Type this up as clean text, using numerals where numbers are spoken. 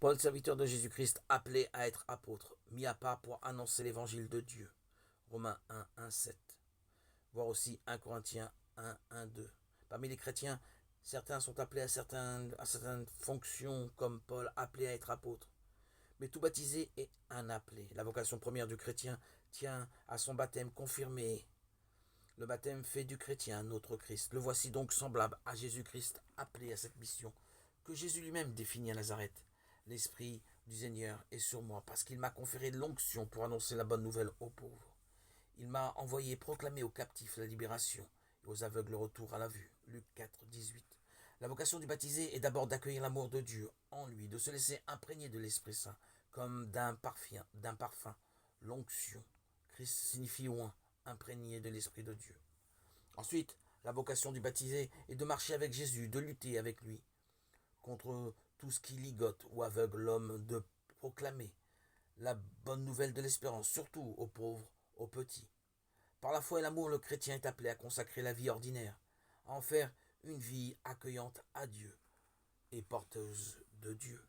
Paul, serviteur de Jésus-Christ, appelé à être apôtre, mis à part pour annoncer l'évangile de Dieu. Romains 1, 1, 7. Voir aussi 1 Corinthiens 1, 1, 2. Parmi les chrétiens, certains sont appelés à certaines fonctions, comme Paul, appelé à être apôtre. Mais tout baptisé est un appelé. La vocation première du chrétien tient à son baptême confirmé. Le baptême fait du chrétien un autre Christ. Le voici donc semblable à Jésus-Christ, appelé à cette mission que Jésus lui-même définit à Nazareth. L'Esprit du Seigneur est sur moi parce qu'il m'a conféré l'onction pour annoncer la bonne nouvelle aux pauvres. Il m'a envoyé proclamer aux captifs la libération et aux aveugles le retour à la vue. Luc 4, 18. La vocation du baptisé est d'abord d'accueillir l'amour de Dieu en lui, de se laisser imprégner de l'Esprit Saint comme d'un parfum. L'onction. Christ signifie oint, imprégné de l'Esprit de Dieu. Ensuite, la vocation du baptisé est de marcher avec Jésus, de lutter avec lui contre tout ce qui ligote ou aveugle l'homme, de proclamer la bonne nouvelle de l'espérance, surtout aux pauvres, aux petits. Par la foi et l'amour, le chrétien est appelé à consacrer la vie ordinaire, à en faire une vie accueillante à Dieu et porteuse de Dieu.